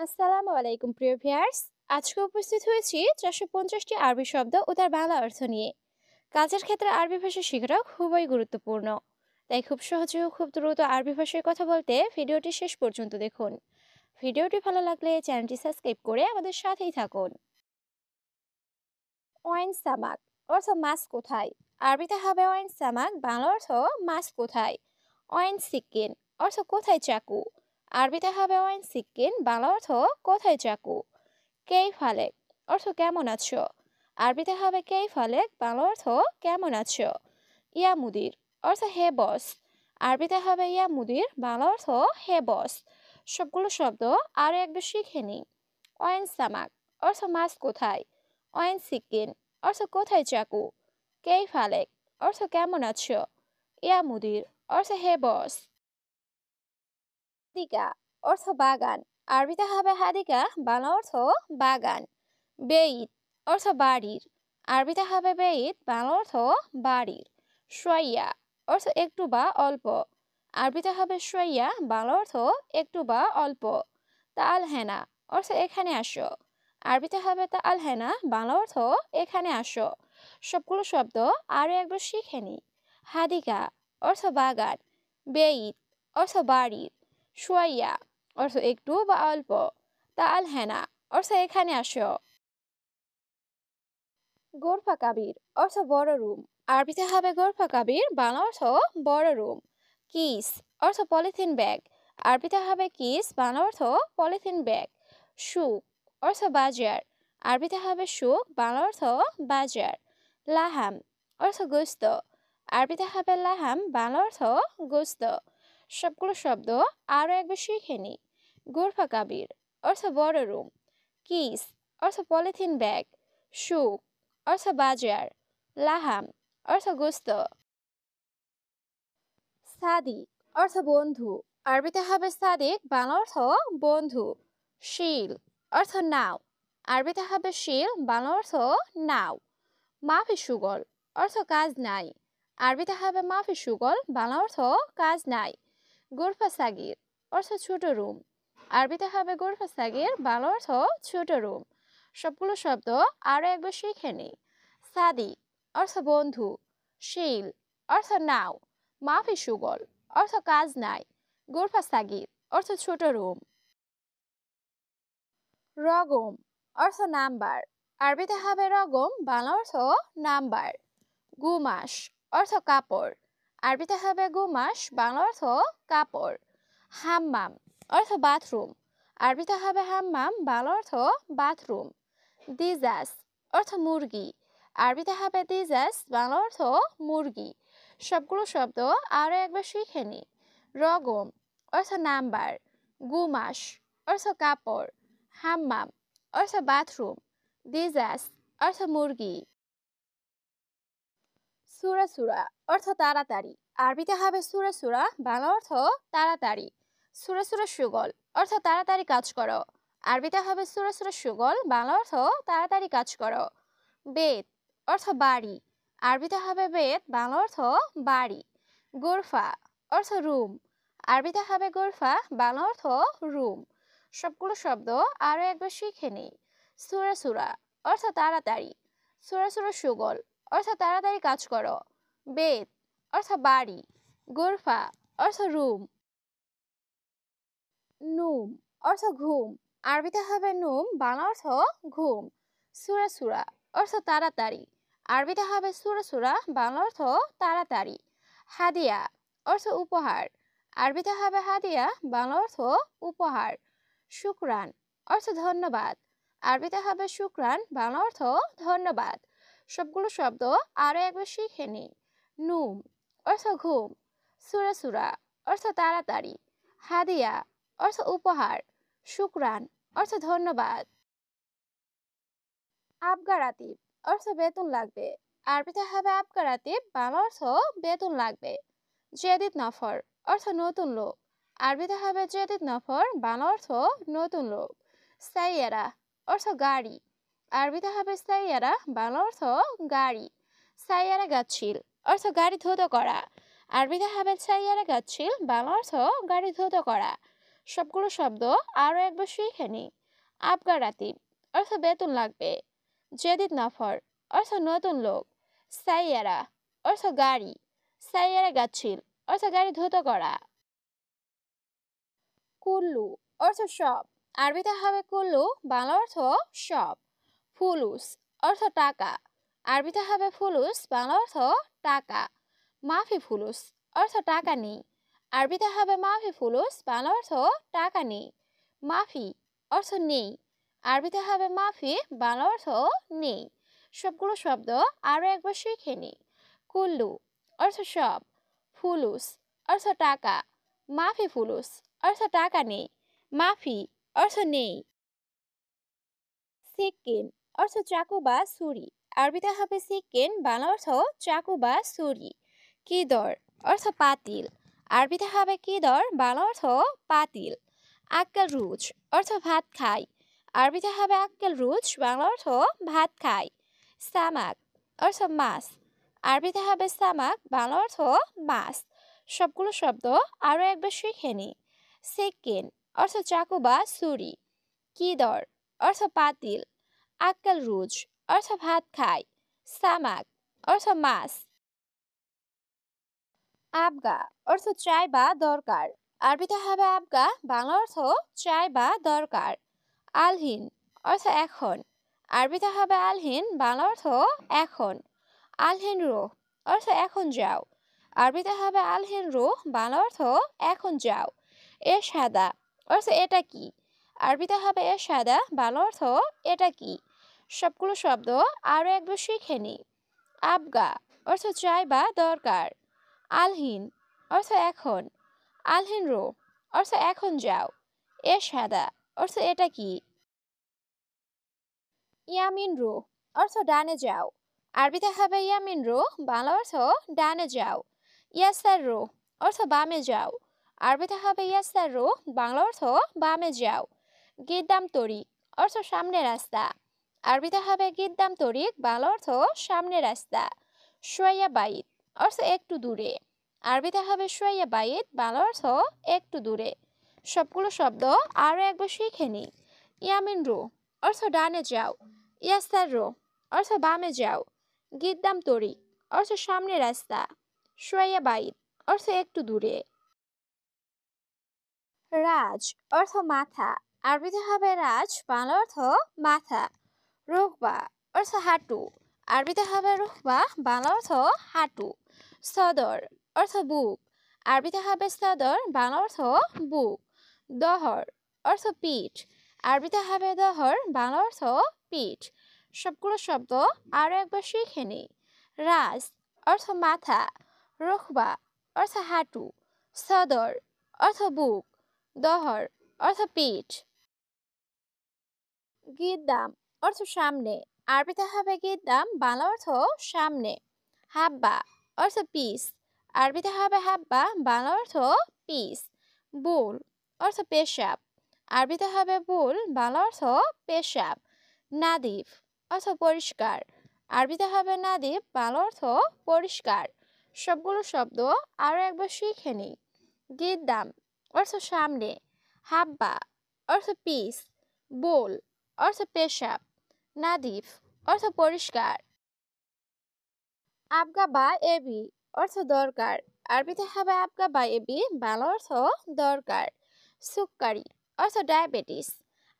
আসসালামু আলাইকুম প্রিয় ভিউয়ার্স। আজকে উপস্থিত হয়েছি 450টি আরবি শব্দ ও তার বাংলা অর্থ নিয়ে। কাজের ক্ষেত্রে আরবি ভাষা শেখাটা খুবই গুরুত্বপূর্ণ। তাই খুব সহজে ও খুব দ্রুত আরবি ভাষায় কথা বলতে ভিডিওটি শেষ পর্যন্ত দেখুন। ভিডিওটি ভালো লাগলে চ্যানেলটি সাবস্ক্রাইব করে আমাদের সাথেই থাকুন। ওয়াইন সামাক অর্থ মাছ কোথায়? আরবিতে হবে ওয়াইন সামাক, বাংলা অর্থ মাছ কোথায়। ওয়াইন সিক্কিন অর্থ কোথায় চাকু? আরবিতে হবে ওয়াইন সিক্কিন, বাংলা অর্থ কোথায় চাকু। কেই ফালেক অর্থ কেমন আছো? আরবিতে হবে কেই ফালেক, বাংলা অর্থ কেমন আছো। ইয়া মুদির অর্থ হে বস। আরবিতে হবে ইয়া মুদির, বাংলা অর্থ হে বস। সবগুলো শব্দ আরো একবার শিখে নিই। ওয়াইন সামাক অর্থ মাছ কোথায়। ওয়াইন সিকিন অর্থ কোথায় চাকু। কেই ফালেক অর্থ কেমন আছো। ইয়া মুদির অর্থ হে বস। হাদিকা অর্থ বাগান। আরবিতে হবে হাদিকা, বাংলা অর্থ বাগান। বেইত অর্থ বাড়ির। আরবিতে হবে বেইত, বাংলা অর্থ বাড়ির। শোয়াইয়া অর্থ একটু বা অল্প। আরবিতে হবে শোয়াইয়া, বাংলা অর্থ একটু বা অল্প। তাল হেনা অর্থ এখানে আসো। আরবিতে হবে তাল হেনা, বাংলা অর্থ এখানে আসো। সবগুলো শব্দ আরো একবার শিখে নি। হাদিকা অর্থ বাগান। বেইত অর্থ বাড়ির। শোয়াইয়া অর্থ একটু বা অল্প। তাল হেনা অর্থ এখানে আসো। গোরফা কাবির অর্থ বড় রুম। আরবিতে হবে গোরফা কাবির, বাংলা অর্থ বড় রুম। কিস অর্থ পলিথিন ব্যাগ। আরবিতে হবে কিস, বাংলা অর্থ পলিথিন ব্যাগ। সুক অর্থ বাজার। আরবিতে হবে সুক, বাংলা অর্থ বাজার। লাহাম অর্থ গোস্ত। আরবিতে হবে লাহাম, বাংলা অর্থ গোস্ত। সবগুলো শব্দ আরো একবার শিখে নি। গোরফা কাবির অর্থ বড় রুম। কিস অর্থ পলিথিন ব্যাগ। সুক অর্থ বাজার। লাহাম অর্থ গোস্ত। সাদিক অর্থ বন্ধু। আরবিতে হবে সাদিক, বাংলা অর্থ বন্ধু। শিল অর্থ নাও। আরবিতে হবে শিল, বাংলা অর্থ নাও। মাফি সুগল অর্থ কাজ নাই। আরবিতে হবে মাফি সুগল, বাংলা অর্থ কাজ নাই। গোরফা সাগির অর্থ ছোট রুম। আরবিতে হবে গোরফা সাগির, বাংলা অর্থ ছোট রুম। সবগুলো শব্দ আরো একবার শিখে নি। সাদিক অর্থ বন্ধু। শিল অর্থ নাও। মাফি সুগল অর্থ কাজ নাই। গোরফা সাগির অর্থ ছোট রুম। রগম অর্থ নাম্বার। আরবিতে হবে রগম, বাংলা অর্থ নাম্বার। গুমাস অর্থ কাপড়। আরবিতে হবে গুমাস, বাংলা অর্থ কাপড়। হাম্মাম অর্থ বাথরুম। আরবিতে হবে হাম্মাম, বাংলা অর্থ বাথরুম। দিজাস অর্থ মুরগি। আরবিতে হবে দিজাস, বাংলা অর্থ মুরগি। সবগুলো শব্দ আরো একবার শিখে নি। রগম অর্থ নাম্বার। গুমাস অর্থ কাপড়। হাম্মাম অর্থ বাথরুম। দিজাস অর্থ মুরগি। সুরা সুরা অর্থ তাড়াতাড়ি। আরবিতে হবে সুরা সুরা, বাংলা অর্থ তাড়াতাড়ি। সুরা সুরা সুগল অর্থ তাড়াতাড়ি কাজ করো। আরবিতে হবে সুরা সুরা সুগল, বাংলা অর্থ তাড়াতাড়ি কাজ করো। বেত অর্থ বাড়ি। আরবিতে হবে বেত, বাংলা অর্থ বাড়ি। গোরফা অর্থ রুম। আরবিতে হবে গোরফা, বাংলা অর্থ রুম। সবগুলো শব্দ আরো একবার শিখে নিই। সুরা সুরা অর্থ তাড়াতাড়ি। সুরা সুরা সুগল অর্থ তাড়াতাড়ি কাজ করো। বেত অর্থ বাড়ি। গোরফা অর্থ রুম। নুম অর্থ ঘুম। আরবিতে হবে নুম, বাংলা অর্থ ঘুম। সুরা সুরা অর্থ তাড়াতাড়ি। আরবিতে হবে সুরা সুরা, বাংলা অর্থ তাড়াতাড়ি। হাদিয়া অর্থ উপহার। আরবিতে হবে হাদিয়া, বাংলা অর্থ উপহার। শুকরান অর্থ ধন্যবাদ। আরবিতে হবে শুকরান, বাংলা অর্থ ধন্যবাদ। সবগুলো শব্দ আরো একবার শিখে নিই। নুম অর্থ ঘুম। সুরা সুরা অর্থ তাড়াতাড়ি। হাদিয়া অর্থ উপহার। শুকরান অর্থ ধন্যবাদ। আবগারাতিব অর্থ বেতন লাগবে। আরবিতে হবে আবগারাতিব, বাংলা অর্থ বেতন লাগবে। জেদিদ নফর অর্থ নতুন লোক। আরবিতে হবে জেদিদ নফর, বাংলা অর্থ নতুন লোক। সাইয়ারা অর্থ গাড়ি। আরবিতে হবে সাইয়ারা, বাংলা অর্থ গাড়ি। সাইয়ারা গাচ্ছিল অর্থ গাড়ি ধুতো করা। আরবিতে হবে সাইয়ারা গাচ্ছিল, বাংলা অর্থ গাড়ি ধুতো করা। সবগুলো শব্দ আরো একবার শিখে নিই। আবগা রাতিব অর্থ বেতন লাগবে। জেদিদ নফর অর্থ নতুন লোক। সাইয়ারা অর্থ গাড়ি। সাইয়ারা গাছিল অর্থ গাড়ি ধুতো করা। কুল্লু অর্থ সব। আরবিতে হবে কুল্লু, বাংলা অর্থ সব। ফুলুস অর্থ টাকা। আরবিতে হবে ফুলুস, বাংলা অর্থ টাকা। মাফি ফুলুস অর্থ টাকা নেই। আরবিতে হবে মাফি ফুলুস, বাংলা অর্থ টাকা নেই। মাফি অর্থ নেই। আরবিতে হবে মাফি, বাংলা অর্থ নেই। সবগুলো শব্দ আরো একবার শিখে নিই। কুল্লু অর্থ সব। ফুলুস অর্থ টাকা। মাফি ফুলুস অর্থ টাকা নেই। মাফি অর্থ নেই। সিকিন অর্থ চাকু বা ছুরি। আরবিতে হবে সিকিন, বাংলা অর্থ চাকু বা ছুরি। কিদর অর্থ পাতিল। আরবিতে হবে কিদর, বাংলা অর্থ পাতিল। আক্কেল রুচ অর্থ ভাত খাই। আরবিতে হবে আক্কেল রুচ, বাংলা অর্থ ভাত খাই। সামাক অর্থ মাছ। আরবিতে হবে সামাক, বাংলা অর্থ মাছ। সবগুলো শব্দ আরো একবার শিখে নিই। সিকিন অর্থ চাকু বা ছুরি। কিদর অর্থ পাতিল। আক্কেল রুজ অর্থ ভাত খাই। সামাক অর্থ মাছ। আবগা অর্থ চাই বা দরকার। আরবিতে হবে আবগা, বাংলা অর্থ চাই বা দরকার। আলহিন অর্থ এখন। আরবিতে হবে আলহিন, বাংলা অর্থ এখন। আলহিন রো অর্থ এখন যাও। আরবিতে হবে আলহিন রো, বাংলা অর্থ এখন যাও। এ সাদা অর্থ এটা কি। আরবিতে হবে এ সাদা, বাংলা অর্থ এটা কি। সবগুলো শব্দ আরো একবার শিখে নিই। আবগা অর্থ চাই বা দরকার। আলহিন অর্থ এখন। আলহিন রো অর্থ এখন যাও। এ সাদা অর্থ এটা কি। ইয়ামিন রো অর্থ ডানে যাও। আরবিতে হবে ইয়ামিন রো, বাংলা অর্থ ডানে যাও। ইয়াসার রো অর্থ বামে যাও। আরবিতে হবে ইয়াসার রো, বাংলা অর্থ বামে যাও। গিদ্দাম তরিক অর্থ সামনে রাস্তা। আরবিতে হবে গিদ্দাম তরিক, বাংলা অর্থ সামনে রাস্তা। সোয়া বাইত অর্থ একটু দূরে। আরবিতে হবে সোয়া বাইত, বাংলা অর্থ একটু দূরে। সবগুলো শব্দ আরো একবার শিখে নিই। ইয়ামিন রো অর্থ ডানে যাও। ইয়াসার রো অর্থ বামে যাও। গিদ্দাম তরিক অর্থ সামনে রাস্তা। সোয়া বাইত অর্থ একটু দূরে। রাজ অর্থ মাথা। আরবিতে হবে রাজ, বাংলা অর্থ মাথা। রুকবা অর্থ হাঁটু। আরবিতে হবে রুকবা, বাংলা অর্থ হাঁটু। সদর অর্থ বুক। আরবিতে হবে সদর, বাংলা অর্থ বুক। দহর অর্থ পিঠ। আরবিতে হবে দহর, বাংলা অর্থ পিঠ। সবগুলো শব্দ আরো একবার শিখে নিই। রাজ অর্থ মাথা। রুকবা অর্থ হাঁটু। সদর অর্থ বুক। দহর অর্থ পিঠ। গিদ্দাম অর্থ সামনে। আরবিতে হবে গিদ্দাম, বাংলা অর্থ সামনে। হাব্বা অর্থ পিস। আরবিতে হবে হাব্বা, বাংলা অর্থ পিস। বুল অর্থ পেশাব। আরবিতে হবে বুল, বাংলা অর্থ পেশাব। নাদিফ অর্থ পরিষ্কার। আরবিতে হবে নাদিফ, বাংলা অর্থ পরিষ্কার। সবগুলো শব্দ আরো একবার শিখে নিই। গিদ্দাম অর্থ সামনে। হাব্বা অর্থ পিস। বোল অর্থ পেশাব। নাদিফ অর্থ পরিষ্কার। আবগা বা এবি অর্থ দরকার। আরবিতে হবে আবগা বা এবি, বাংলা অর্থ দরকার। সুক্কারি অর্থ ডায়াবেটিস।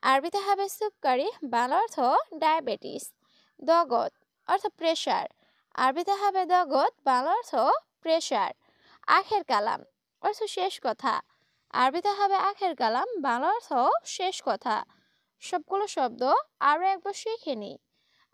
আরবিতে হবে সুক্কারি, বাংলা অর্থ ডায়াবেটিস। দগত অর্থ প্রেশার। আরবিতে হবে দগত, বাংলা অর্থ প্রেশার। আখের কালাম অর্থ শেষ কথা। আরবিতে হবে আখের কালাম, বাংলা অর্থ শেষ কথা। সবগুলো শব্দ আরো একবার শিখে নিই।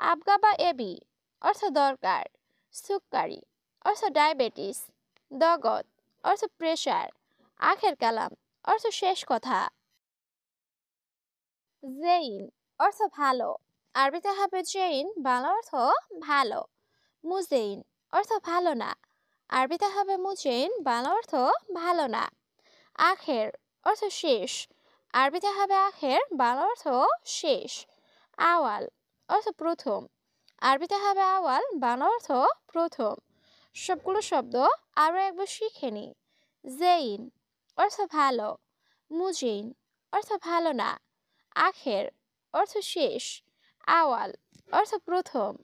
আবগা বা এবি অর্থ দরকার। সুক্কারি অর্থ ডায়াবেটিস। দগত অর্থ প্রেশার। আখের কালাম অর্থ শেষ কথা। জেইন অর্থ ভালো। আরবিতে হবে জেইন, বাংলা অর্থ ভালো। মুজেইন অর্থ ভালো না। আরবিতে হবে মুজেইন, বাংলা অর্থ ভালো না। আখের অর্থ শেষ। আরবিতে হবে আখের, বাংলা অর্থ শেষ। আওয়াল অর্থ প্রথম। আরবিতে হবে আওয়াল, বাংলা অর্থ প্রথম। সবগুলো শব্দ আরো একবার শিখে নিই। জেইন অর্থ ভালো। মুজিন অর্থ ভালো না। আখের অর্থ শেষ। আওয়াল অর্থ প্রথম।